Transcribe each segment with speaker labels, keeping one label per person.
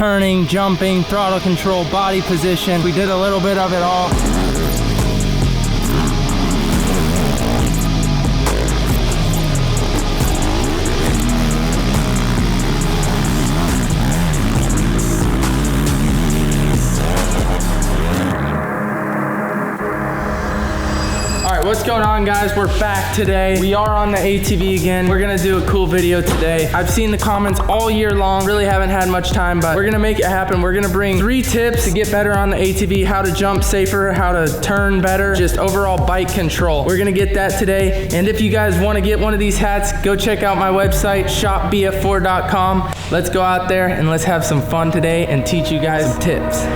Speaker 1: turning, jumping, throttle control, body position. We did a little bit of it all. What's going on, guys? We're back today. We are on the ATV again. We're gonna do a cool video today. I've seen the comments all year long. Really haven't had much time, but we're gonna make it happen. We're gonna bring 3 tips to get better on the ATV, how to jump safer, how to turn better, just overall bike control. We're gonna get that today. And if you guys wanna get one of these hats, go check out my website, shopbf4.com. Let's go out there and let's have some fun today and teach you guys some tips.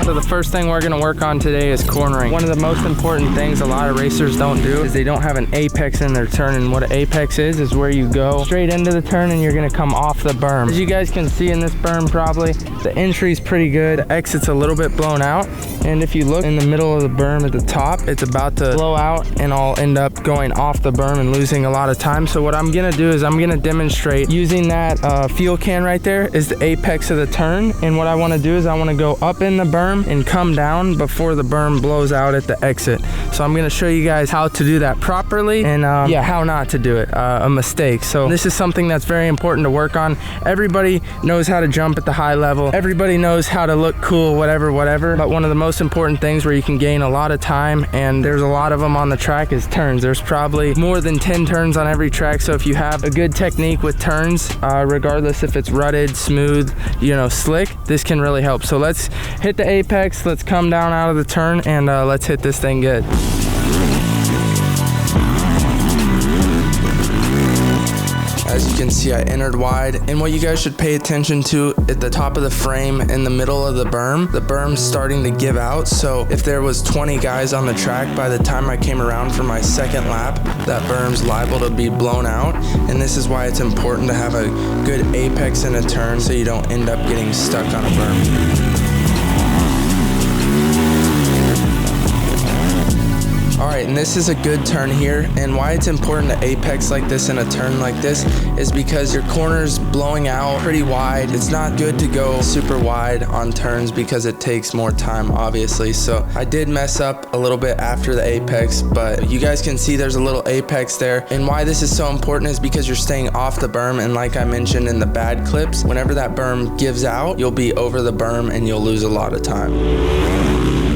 Speaker 1: So the first thing we're gonna work on today is cornering. One of the most important things a lot of racers don't do is they don't have an apex in their turn. And what an apex is where you go straight into the turn and you're gonna come off the berm. As you guys can see in this berm probably, the entry's pretty good. The exit's a little bit blown out. And if you look in the middle of the berm at the top, it's about to blow out and I'll end up going off the berm and losing a lot of time. So what I'm gonna do is I'm gonna demonstrate using that fuel can right there is the apex of the turn. And what I wanna do is I wanna go up in the berm and come down before the berm blows out at the exit. So I'm gonna show you guys how to do that properly and yeah, how not to do it, a mistake. So this is something that's very important to work on. Everybody knows how to jump at the high level. Everybody knows how to look cool, whatever. But one of the most important things where you can gain a lot of time, and there's a lot of them on the track, is turns. There's probably more than 10 turns on every track. So if you have a good technique with turns, regardless if it's rutted, smooth, you know, slick, this can really help. So let's hit the apex, let's come down out of the turn, and let's hit this thing good. As you can see, I entered wide, and what you guys should pay attention to at the top of the frame in the middle of the berm's starting to give out. So if there was 20 guys on the track, by the time I came around for my second lap, that berm's liable to be blown out. And this is why it's important to have a good apex in a turn so you don't end up getting stuck on a berm. Alright, and this is a good turn here, and why it's important to apex like this in a turn like this is because your corner's blowing out pretty wide. It's not good to go super wide on turns because it takes more time, obviously. So I did mess up a little bit after the apex, but you guys can see there's a little apex there. And why this is so important is because you're staying off the berm, and like I mentioned in the bad clips, whenever that berm gives out, you'll be over the berm and you'll lose a lot of time.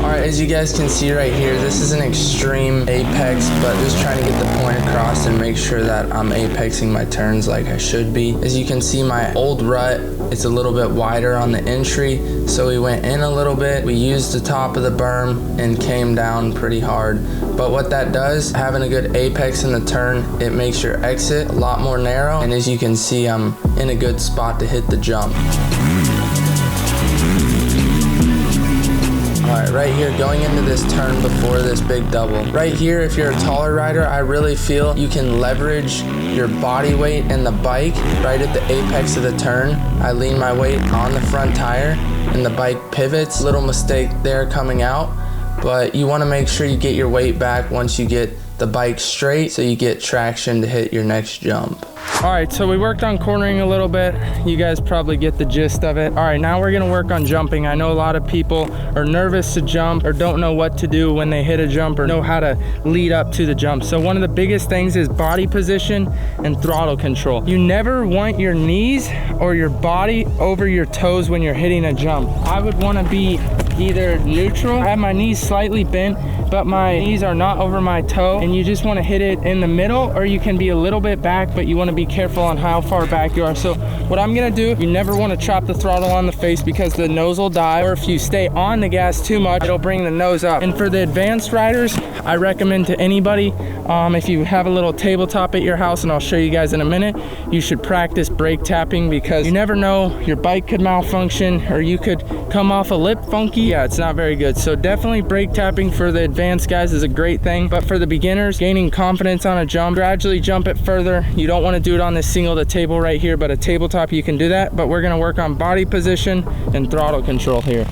Speaker 1: Alright, as you guys can see right here, this is an extreme apex, but just trying to get the point across and make sure that I'm apexing my turns like I should be. As you can see, my old rut, it's a little bit wider on the entry, so we went in a little bit, we used the top of the berm and came down pretty hard. But what that does, having a good apex in the turn, it makes your exit a lot more narrow, and as you can see, I'm in a good spot to hit the jump. Alright, right here, going into this turn before this big double. Right here, if you're a taller rider, I really feel you can leverage your body weight and the bike right at the apex of the turn. I lean my weight on the front tire and the bike pivots. Little mistake there coming out, but you want to make sure you get your weight back once you get the bike straight so you get traction to hit your next jump. All right, so we worked on cornering a little bit. You guys probably get the gist of it. All right, now we're gonna work on jumping. I know a lot of people are nervous to jump or don't know what to do when they hit a jump or know how to lead up to the jump. So one of the biggest things is body position and throttle control. You never want your knees or your body over your toes when you're hitting a jump. I would wanna be either neutral. I have my knees slightly bent, but my knees are not over my toe, and you just want to hit it in the middle, or you can be a little bit back, but you want to be careful on how far back you are. So what I'm gonna do, you never want to chop the throttle on the face because the nose will die, or if you stay on the gas too much, it'll bring the nose up. And for the advanced riders, I recommend to anybody, if you have a little tabletop at your house, and I'll show you guys in a minute, you should practice brake tapping, because you never know, your bike could malfunction or you could come off a lip funky. Yeah, it's not very good. So definitely brake tapping for the advanced guys is a great thing, but for the beginners, gaining confidence on a jump, gradually jump it further. You don't want to do it on this single to table right here, but a tabletop you can do that. But we're going to work on body position and throttle control here.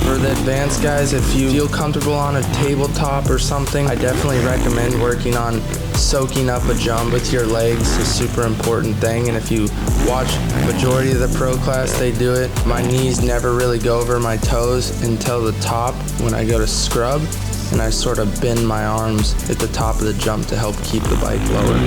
Speaker 1: For the advanced guys, if you feel comfortable on a tabletop or something, I definitely recommend working on soaking up a jump with your legs. Is a super important thing. And if you watch majority of the pro class, they do it. My knees never really go over my toes until the top when I go to scrub, and I sort of bend my arms at the top of the jump to help keep the bike lower.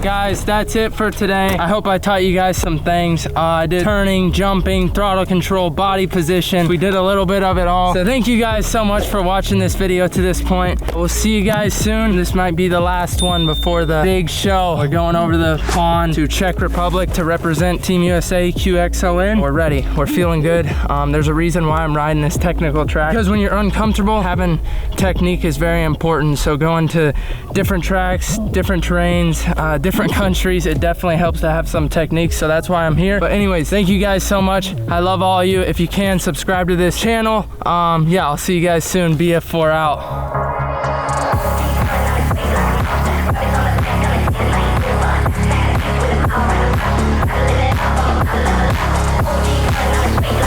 Speaker 1: Guys, that's it for today. I hope I taught you guys some things. I did turning, jumping, throttle control, body position. We did a little bit of it all. So thank you guys so much for watching this video to this point. We'll see you guys soon. This might be the last one before the big show. We're going over the pond to Czech Republic to represent Team USA QXLN. We're ready. We're feeling good. There's a reason why I'm riding this technical track, because when you're uncomfortable, having technique is very important. So going to different tracks, different terrains, different countries, it definitely helps to have some techniques. So that's why I'm here. But anyways, thank you guys so much. I love all of you. If you can, subscribe to this channel. Yeah, I'll see you guys soon. BF4 out.
Speaker 2: Make